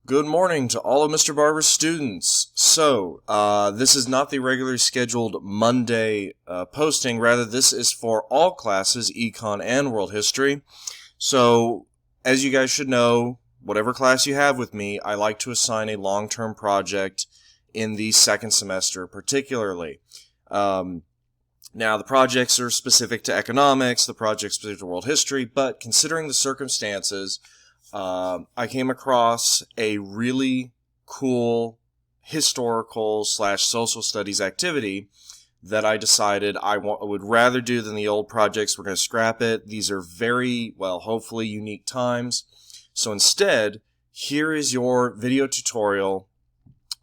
Good morning to all of Mr. Barber's students. This is not the regularly scheduled Monday posting. Rather, this is for all classes, Econ and World History. So, as you guys should know, whatever class you have with me, I like to assign a long-term project in the second semester particularly. Now, the projects are specific to economics, the project's specific to world history, but considering the circumstances, I came across a really cool historical / social studies activity that I decided I would rather do than the old projects. We're going to scrap it. These are very, hopefully unique times. So instead, here is your video tutorial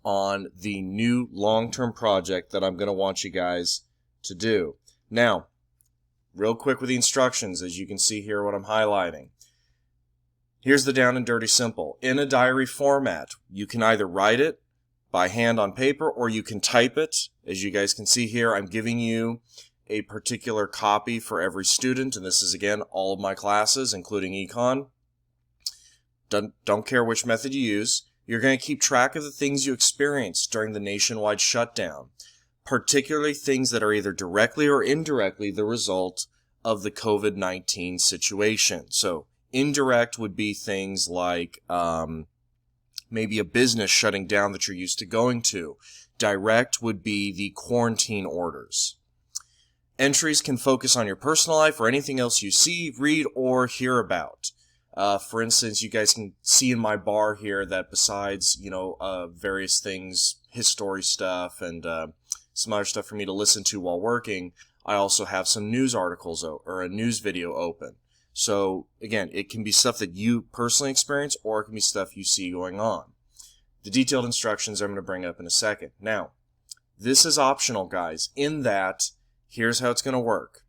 on the new long-term project that I'm going to want you guys to do. Now, real quick with the instructions, as you can see here what I'm highlighting. Here's the down and dirty simple. In a diary format, you can either write it by hand on paper or you can type it. As you guys can see here, I'm giving you a particular copy for every student, and this is, again, all of my classes, including Econ. Don't care which method you use. You're going to keep track of the things you experienced during the nationwide shutdown, particularly things that are either directly or indirectly the result of the COVID-19 situation. So, indirect would be things like maybe a business shutting down that you're used to going to. Direct would be the quarantine orders. Entries can focus on your personal life or anything else you see, read, or hear about. For instance, you guys can see in my bar here that besides, various things, history stuff, and some other stuff for me to listen to while working, I also have some news articles or a news video open. So, again, it can be stuff that you personally experience, or it can be stuff you see going on. The detailed instructions I'm going to bring up in a second. Now, this is optional, guys, in that, here's how it's going to work.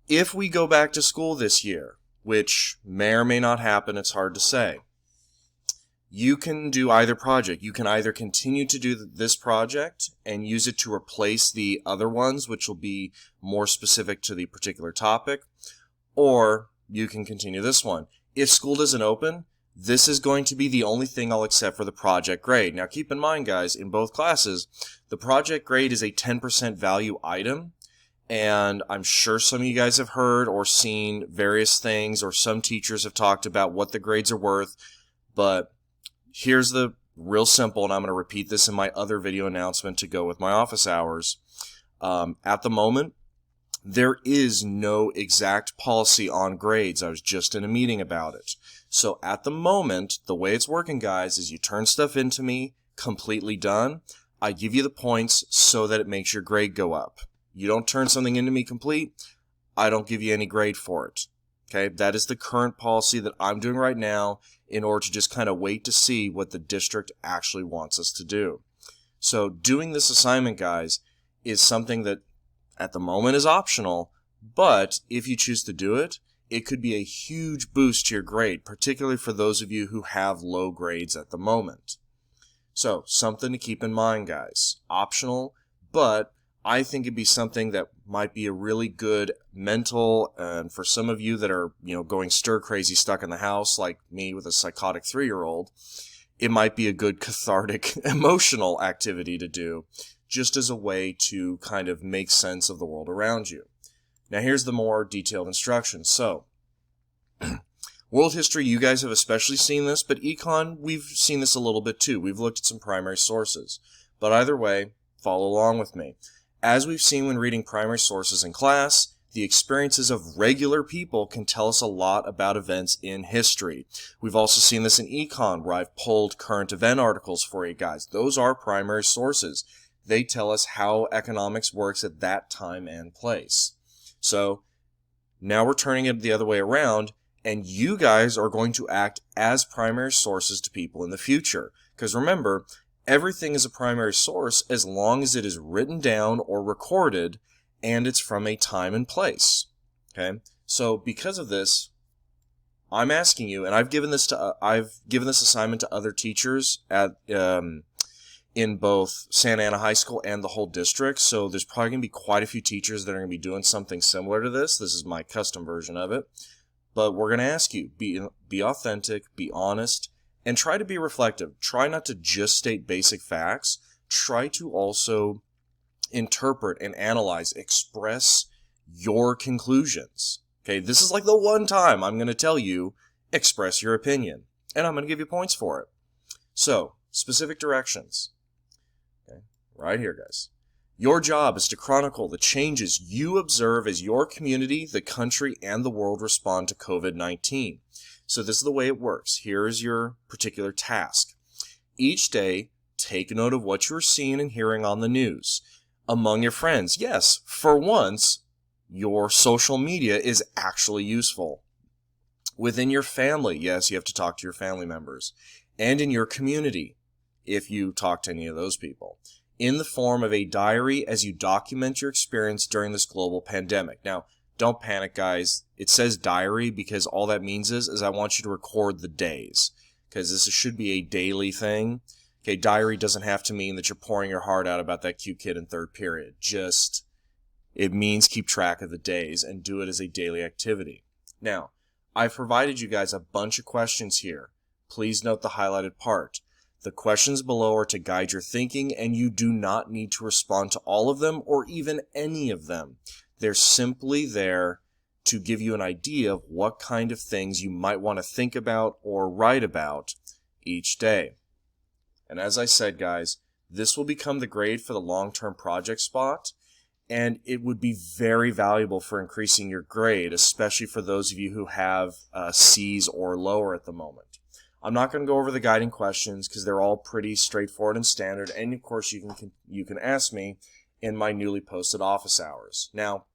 If we go back to school this year, which may or may not happen, it's hard to say, you can do either project. You can either continue to do this project and use it to replace the other ones, which will be more specific to the particular topic, or you can continue this one. If school doesn't open, this is going to be the only thing I'll accept for the project grade. Now keep in mind, guys, in both classes, the project grade is a 10% value item, and I'm sure some of you guys have heard or seen various things, or some teachers have talked about what the grades are worth, but here's the real simple, and I'm going to repeat this in my other video announcement to go with my office hours. At the moment, there is no exact policy on grades. I was just in a meeting about it. So at the moment, the way it's working, guys, is you turn stuff into me, completely done. I give you the points so that it makes your grade go up. You don't turn something into me complete, I don't give you any grade for it. Okay, that is the current policy that I'm doing right now in order to just kind of wait to see what the district actually wants us to do. So doing this assignment, guys, is something that at the moment is optional, but if you choose to do it, it could be a huge boost to your grade, particularly for those of you who have low grades at the moment. So, something to keep in mind, guys. Optional, but I think it'd be something that might be a really good mental, and for some of you that are, going stir crazy stuck in the house, like me with a psychotic 3-year-old, it might be a good cathartic emotional activity to do, just as a way to kind of make sense of the world around you. Now here's the more detailed instructions. So, world history, you guys have especially seen this, but econ, we've seen this a little bit too. We've looked at some primary sources. But either way, follow along with me. As we've seen when reading primary sources in class, the experiences of regular people can tell us a lot about events in history. We've also seen this in econ, where I've pulled current event articles for you guys. Those are primary sources. They tell us how economics works at that time and place. So now we're turning it the other way around, and you guys are going to act as primary sources to people in the future. Because remember, everything is a primary source as long as it is written down or recorded and it's from a time and place. Okay? So because of this, I'm asking you, and I've given this assignment to other teachers at in both Santa Ana High School and the whole district, so there's probably going to be quite a few teachers that are going to be doing something similar to this. This is my custom version of it. But we're going to ask you, be authentic, be honest, And try to be reflective. Try not to just state basic facts. Try to also interpret and analyze, express your conclusions. Okay, this is like the one time I'm going to tell you, express your opinion. And I'm going to give you points for it. So, specific directions. Okay, right here, guys. Your job is to chronicle the changes you observe as your community, the country, and the world respond to COVID-19. So this is the way it works. Here is your particular task. Each day, take note of what you're seeing and hearing on the news. Among your friends, yes, for once, your social media is actually useful. Within your family, yes, you have to talk to your family members. And in your community, if you talk to any of those people. In the form of a diary as you document your experience during this global pandemic. Now, don't panic, guys. It says diary because all that means is I want you to record the days. Because this should be a daily thing. Okay, diary doesn't have to mean that you're pouring your heart out about that cute kid in third period. Just, it means keep track of the days and do it as a daily activity. Now, I've provided you guys a bunch of questions here. Please note the highlighted part. The questions below are to guide your thinking, and you do not need to respond to all of them or even any of them. They're simply there to give you an idea of what kind of things you might want to think about or write about each day. And as I said, guys, this will become the grade for the long-term project spot, and it would be very valuable for increasing your grade, especially for those of you who have C's or lower at the moment. I'm not going to go over the guiding questions because they're all pretty straightforward and standard, and of course you can ask me in my newly posted office hours. Now,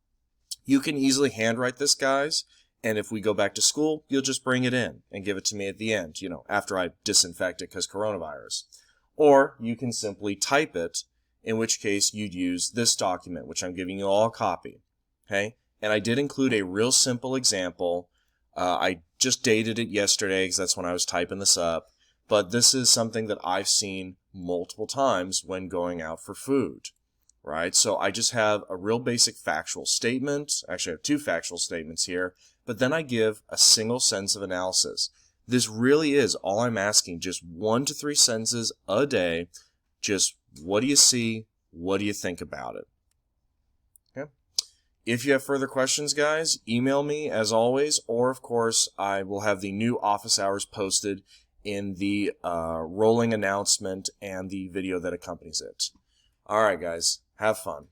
you can easily handwrite this, guys, and if we go back to school, you'll just bring it in and give it to me at the end, after I disinfect it because coronavirus. Or you can simply type it, in which case you'd use this document, which I'm giving you all a copy. Okay? And I did include a real simple example. I just dated it yesterday because that's when I was typing this up. But this is something that I've seen multiple times when going out for food. Right? So I just have a real basic factual statement. Actually, I have two factual statements here. But then I give a single sentence of analysis. This really is all I'm asking, just 1 to 3 sentences a day. Just what do you see? What do you think about it? Okay. If you have further questions, guys, email me as always, or of course, I will have the new office hours posted in the rolling announcement and the video that accompanies it. All right, guys, have fun.